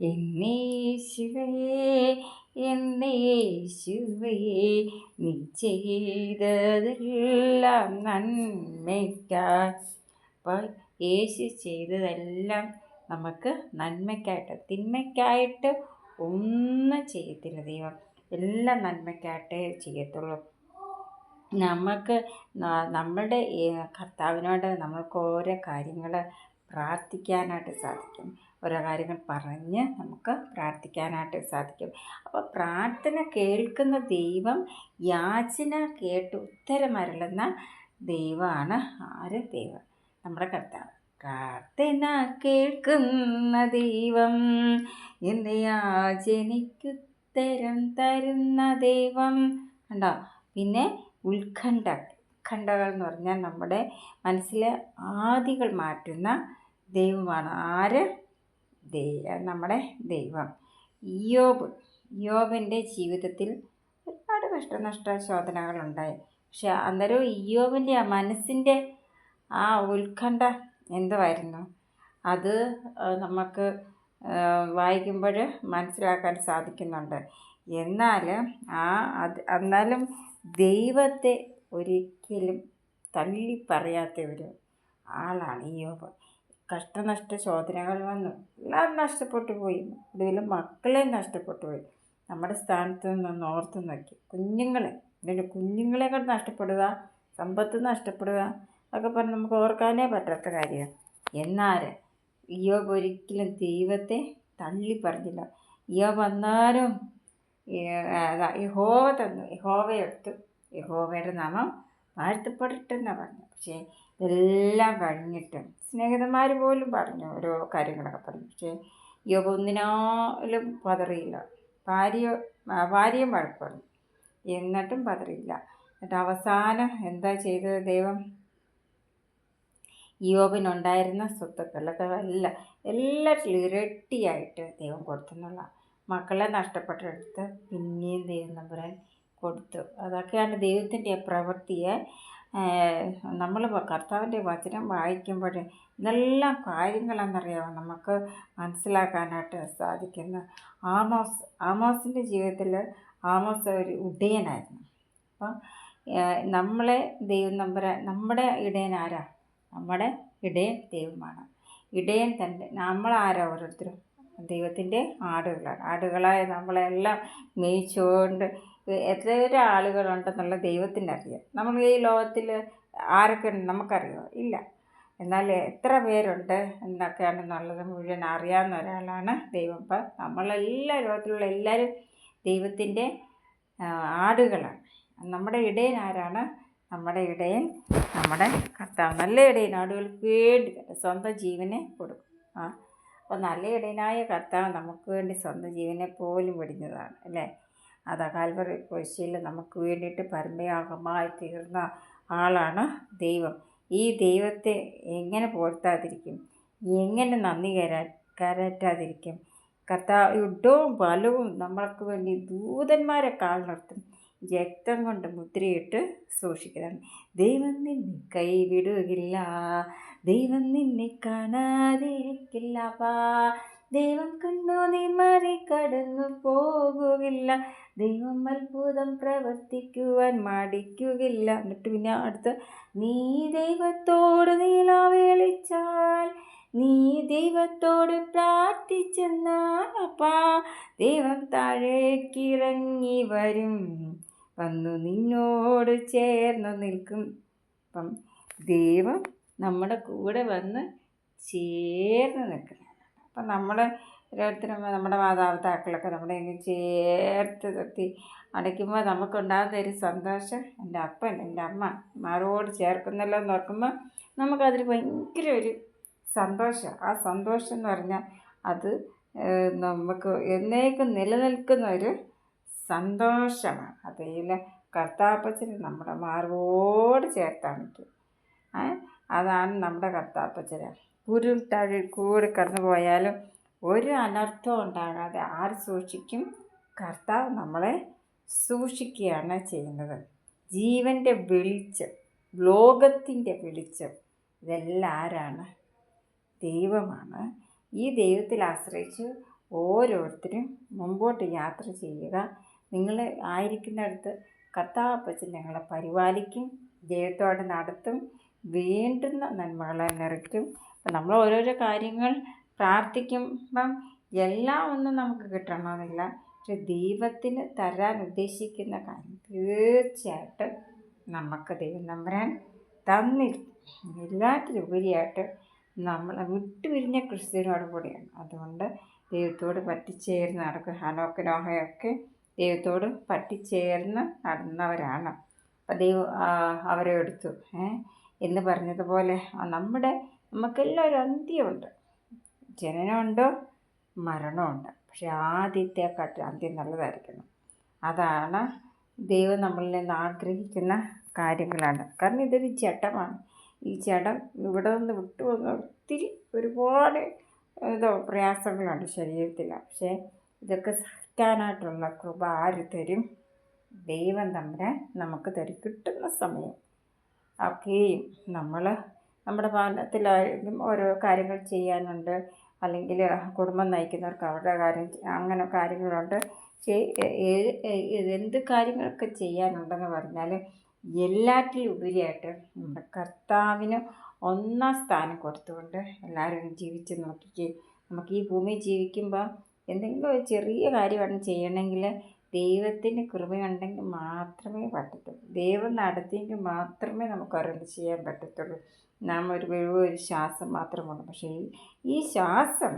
എന്നേശുവേ എന്നേശുവേ നീ ചെയ്തതെല്ലാം നന്മയ്ക്കായി. അപ്പോൾ യേശു ചെയ്തതെല്ലാം നമുക്ക് നന്മയ്ക്കായിട്ട്, തിന്മയ്ക്കായിട്ട് ഒന്നും ചെയ്യത്തില്ല ദൈവം. എല്ലാം നന്മയ്ക്കായിട്ടേ ചെയ്യത്തുള്ളൂ. നമുക്ക് നമ്മുടെ കർത്താവിനോട് നമ്മൾക്ക് ഓരോ കാര്യങ്ങൾ പ്രാർത്ഥിക്കാനായിട്ട് സാധിക്കും. ഓരോ കാര്യങ്ങൾ പറഞ്ഞ് നമുക്ക് പ്രാർത്ഥിക്കാനായിട്ട് സാധിക്കും. അപ്പോൾ പ്രാർത്ഥന കേൾക്കുന്ന ദൈവം, യാചന കേട്ട് ഉത്തരമരുളുന്ന ദൈവമാണ് ആര്? ദൈവം നമ്മുടെ കർത്താവ്. പ്രാർത്ഥന കേൾക്കുന്ന ദൈവം, എൻ്റെ യാചനയ്ക്കുത്തരം തരുന്ന ദൈവം. കണ്ടോ? പിന്നെ ഉത്കണ്ഠകൾ എന്ന് പറഞ്ഞാൽ നമ്മുടെ മനസ്സിലെ ആദികൾ മാറ്റുന്ന ദൈവമാണ് ആര്? നമ്മുടെ ദൈവം. ഇയ്യോബിൻ്റെ ജീവിതത്തിൽ ഒരുപാട് കഷ്ടനഷ്ട ശോധനകളുണ്ടായി. പക്ഷെ അന്നേരം ഇയ്യോബിൻ്റെ ആ മനസ്സിൻ്റെ ആ ഉത്കണ്ഠ എന്തുവായിരുന്നു? അത് നമുക്ക് വായിക്കുമ്പോൾ മനസ്സിലാക്കാൻ സാധിക്കുന്നുണ്ട്. എന്നാലും ദൈവത്തെ ഒരിക്കലും തള്ളി പറയാത്ത ഒരു ആളാണ് ഇയ്യോബ്. കഷ്ടനഷ്ട ശോധനകൾ വന്നു, എല്ലാം നഷ്ടപ്പെട്ടു പോയി. ഒടുവിൽ മക്കളെ നഷ്ടപ്പെട്ടു പോയി. നമ്മുടെ സ്ഥാനത്ത് നിന്ന് ഓർത്ത് നോക്കി, കുഞ്ഞുങ്ങളെ കൊണ്ട് നഷ്ടപ്പെടുക, സമ്പത്ത് നഷ്ടപ്പെടുക ഒക്കെ പറഞ്ഞ് നമുക്ക് ഓർക്കാനേ പറ്റാത്ത കാര്യമാണ്. എന്നാൽ ഇയ്യോബ് ഒരിക്കലും ദൈവത്തെ തള്ളി പറഞ്ഞില്ല. ഇയ്യോബ് അന്നാലും യഹോവ തന്നു, യഹോവയെടുത്തു, യഹോവയുടെ നാമം വാഴ്ത്തപ്പെടട്ടെന്നാണ് പറഞ്ഞു. പക്ഷേ ഇതെല്ലാം കഴിഞ്ഞിട്ട് സ്നേഹിതന്മാർ പോലും പറഞ്ഞു, ഓരോ കാര്യങ്ങളൊക്കെ പറഞ്ഞു. പക്ഷേ ഇയ്യോബ് ഒന്നിനാലും പതറിയില്ല. ഭാര്യയും വഴക്ക് പറഞ്ഞു, എന്നിട്ടും പതറിയില്ല. എന്നിട്ട് അവസാനം എന്താ ചെയ്തത് ദൈവം? ഇയ്യോബിനുണ്ടായിരുന്ന സ്വത്തുക്കളൊക്കെ എല്ലാറ്റിലും ഇരട്ടിയായിട്ട് ദൈവം കൊടുത്തെന്നുള്ള. മക്കളെ നഷ്ടപ്പെട്ടെടുത്ത് പിന്നെയും ദൈവം നമ്പുരാൻ കൊടുത്തു. അതൊക്കെയാണ് ദൈവത്തിൻ്റെ പ്രവൃത്തിയെ നമ്മൾ കർത്താവിൻ്റെ വചനം വായിക്കുമ്പോൾ ഇതെല്ലാം കാര്യങ്ങളെന്നറിയാമോ നമുക്ക് മനസ്സിലാക്കാനായിട്ട് സാധിക്കുന്ന. ആമോസിൻ്റെ ജീവിതത്തിൽ ആമോസ് ഒരു ഇടയനായിരുന്നു. അപ്പം നമ്മളെ ദൈവം നമ്പുരാൻ, നമ്മുടെ ഇടയൻ ആരാ? നമ്മുടെ ഇടയൻ ദൈവമാണ്. ഇടയൻ തന്നെ നമ്മളാരാ? ഓരോരുത്തരും ദൈവത്തിൻ്റെ ആടുകളായ നമ്മളെല്ലാം മേയിച്ചുകൊണ്ട് എത്ര ആളുകളുണ്ടെന്നുള്ള ദൈവത്തിനറിയാം. നമ്മൾ ഈ ലോകത്തിൽ ആരൊക്കെ ഉണ്ട് നമുക്കറിയാമോ? ഇല്ല. എന്നാൽ എത്ര പേരുണ്ട് എന്നൊക്കെയാണെന്നുള്ളത് മുഴുവൻ അറിയാവുന്ന ഒരാളാണ് ദൈവം. അപ്പം നമ്മളെല്ലാ ലോകത്തിലുള്ള എല്ലാവരും ദൈവത്തിൻ്റെ ആടുകളാണ്. നമ്മുടെ ഇടയൻ ആരാണ്? നമ്മുടെ ഇടയൻ നമ്മുടെ കർത്താവ്. നല്ല ഇടയൻ ആടുകൾക്ക് വേണ്ടി സ്വന്തം ജീവനെ കൊടുക്കും. അപ്പോൾ നല്ല ഇടയനായ കർത്താവ് നമുക്ക് വേണ്ടി സ്വന്തം ജീവനെ പോലും വെടിഞ്ഞതാണ് അല്ലേ? അതാ കാൽവറി ക്രൂശിൽ നമുക്ക് വേണ്ടിയിട്ട് പരമയാഗമായി തീർന്ന ആളാണ് ദൈവം. ഈ ദൈവത്തെ എങ്ങനെ പോഴ്ത്താതിരിക്കും? എങ്ങനെ നന്ദി കരറ്റാതിരിക്കും? കർത്താവ് യുദ്ധവും ബലവും നമ്മൾക്ക് വേണ്ടി ദൂതന്മാരെ കാൽ നിർത്തും. രക്തം കൊണ്ട് മുദ്രയിട്ട് സൂക്ഷിക്കുന്നതാണ്. ദൈവം നിന്നെ കൈവിടുകയില്ല, ദൈവം നിന്നെ കാണാതിരിക്കില്ല. ദൈവം കണ്ടു നീ മറികടന്നു പോകുകയില്ല, ദൈവം അത്ഭുതം പ്രവർത്തിക്കുവാൻ മടിക്കുകയില്ല. എന്നിട്ട് പിന്നെ അടുത്ത്, നീ ദൈവത്തോട് നിലവിളിച്ചാൽ, നീ ദൈവത്തോട് പ്രാർത്ഥിച്ചെന്നാൽ അപ്പാ ദൈവം താഴേക്കിറങ്ങി വരും, വന്നു നിന്നോട് ചേർന്ന് നിൽക്കും. അപ്പം ദൈവം നമ്മുടെ കൂടെ വന്ന് ചേർന്ന് നിൽക്കുന്നതാണ്. അപ്പം നമ്മൾ ഓരോരുത്തരും നമ്മുടെ മാതാപിതാക്കളൊക്കെ നമ്മളെ ഇങ്ങനെ ചേർത്ത് നിർത്തി അടയ്ക്കുമ്പോൾ നമുക്കുണ്ടാകുന്ന ഒരു സന്തോഷം, എൻ്റെ അപ്പൻ എൻ്റെ അമ്മ മാരോട് ചേർക്കുന്നല്ലോ എന്ന് ഓർക്കുമ്പോൾ നമുക്കതിൽ ഭയങ്കര ഒരു സന്തോഷം. ആ സന്തോഷം എന്ന് പറഞ്ഞാൽ അത് നമുക്ക് എന്നേക്കും നിലനിൽക്കുന്ന ഒരു സന്തോഷമാണ്. അതിൽ കർത്താപ്പച്ചന് നമ്മുടെ മാർവോട് ചേർത്താണ്. അതാണ് നമ്മുടെ കർത്താപ്പച്ചന്. ഉരുൾത്തഴി കൂടി കടന്നു പോയാലും ഒരു അനർത്ഥവും ഉണ്ടാകാതെ ആര് സൂക്ഷിക്കും? കർത്താവ് നമ്മളെ സൂക്ഷിക്കുകയാണ് ചെയ്യുന്നത്. ജീവൻ്റെ വെളിച്ചം, ലോകത്തിൻ്റെ വെളിച്ചം, ഇതെല്ലാം ആരാണ്? ദൈവമാണ്. ഈ ദൈവത്തിൽ ആശ്രയിച്ച് ഓരോരുത്തരും മുമ്പോട്ട് യാത്ര ചെയ്യുക. നിങ്ങൾ ആയിരിക്കുന്നിടത്ത് കർത്താവപ്പച്ചൻ നിങ്ങളെ പരിപാലിക്കും, ദൈവത്തോടെ നടത്തും, വേണ്ടുന്ന നന്മകളെ നിറയ്ക്കും. അപ്പം നമ്മൾ ഓരോരോ കാര്യങ്ങൾ പ്രാർത്ഥിക്കുമ്പം എല്ലാം ഒന്നും നമുക്ക് കിട്ടണമെന്നില്ല. പക്ഷെ ദൈവത്തിന് തരാൻ ഉദ്ദേശിക്കുന്ന കാര്യം തീർച്ചയായിട്ടും നമുക്ക് ദൈവം തമ്പുരാൻ തന്നിരിക്കും. എല്ലാറ്റിലുപരിയായിട്ട് നമ്മൾ വിട്ടുപിരിഞ്ഞ ക്രിസ്ത്യാനിയോട് കൂടിയാണ്. അതുകൊണ്ട് ദൈവത്തോട് പറ്റിച്ചേർന്ന് നടക്കുക. ഹനോക്ക് നോഹയൊക്കെ ദൈവത്തോട് പറ്റിച്ചേർന്ന് നടന്നവരാണ്. അപ്പം ദൈവം അവരെ എടുത്തു എന്ന് പറഞ്ഞതുപോലെ നമുക്കെല്ലാം ഒരു അന്ത്യമുണ്ട്. ജനനമുണ്ടോ മരണമുണ്ട്. പക്ഷെ ആദ്യത്തെക്കാട്ട് അന്ത്യം നല്ലതായിരിക്കണം. അതാണ് ദൈവം നമ്മളിൽ നിന്ന് ആഗ്രഹിക്കുന്ന കാര്യങ്ങളാണ്. കാരണം ഇതൊരു ജഡമാണ്. ഈ ജഡം ഇവിടെ നിന്ന് വിട്ടു വന്ന ഒത്തിരി ഒരുപാട് പ്രയാസങ്ങളുണ്ട് ശരീരത്തിൽ. പക്ഷേ ഇതൊക്കെ സഹിക്കാനായിട്ടുള്ള കൃപ ആര് തരും? ദൈവം തമ്പുരാൻ നമുക്ക് തരും. കിട്ടുന്ന സമയം ഒക്കെയും നമ്മുടെ ഭവനത്തിലായാലും ഓരോ കാര്യങ്ങൾ ചെയ്യാനുണ്ട്, അല്ലെങ്കിൽ കുടുംബം നയിക്കുന്നവർക്ക് അവരുടെ കാര്യം അങ്ങനെ കാര്യങ്ങളുണ്ട്. എന്ത് കാര്യങ്ങളൊക്കെ ചെയ്യാനുണ്ടെന്ന് പറഞ്ഞാലും എല്ലാറ്റിലും ഉപരിയായിട്ട് നമ്മുടെ കർത്താവിന് ഒന്നാം സ്ഥാനം കൊടുത്തുകൊണ്ട് എല്ലാവരും ജീവിച്ച് നോക്കിക്കേ. നമുക്ക് ഈ ഭൂമിയിൽ ജീവിക്കുമ്പോൾ എന്തെങ്കിലും ഒരു ചെറിയ കാര്യമാണ് ചെയ്യണമെങ്കിൽ ദൈവത്തിൻ്റെ കൃപയുണ്ടെങ്കിൽ മാത്രമേ പറ്റത്തുള്ളൂ. ദൈവം നടത്തിയെങ്കിൽ മാത്രമേ നമുക്ക് ഓരോന്ന് ചെയ്യാൻ പറ്റത്തുള്ളൂ. നാം ഒരു ശ്വാസം മാത്രമുള്ളൂ. പക്ഷേ ഈ ശ്വാസം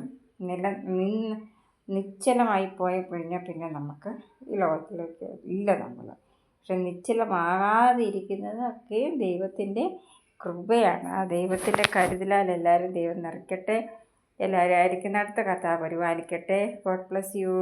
നിശ്ചലമായി പോയ പിന്നെ നമുക്ക് ഈ ലോകത്തിലേക്ക് ഇല്ല നമ്മൾ. പക്ഷെ നിശ്ചലമാകാതിരിക്കുന്നതൊക്കെയും ദൈവത്തിൻ്റെ കൃപയാണ്. ആ ദൈവത്തിൻ്റെ കരുതലാൽ എല്ലാവരും ദൈവം നിറയ്ക്കട്ടെ. എല്ലാവരും ആയിരിക്കുന്നിടത്ത് കർത്താവ് പരിപാലിക്കട്ടെ. God bless you.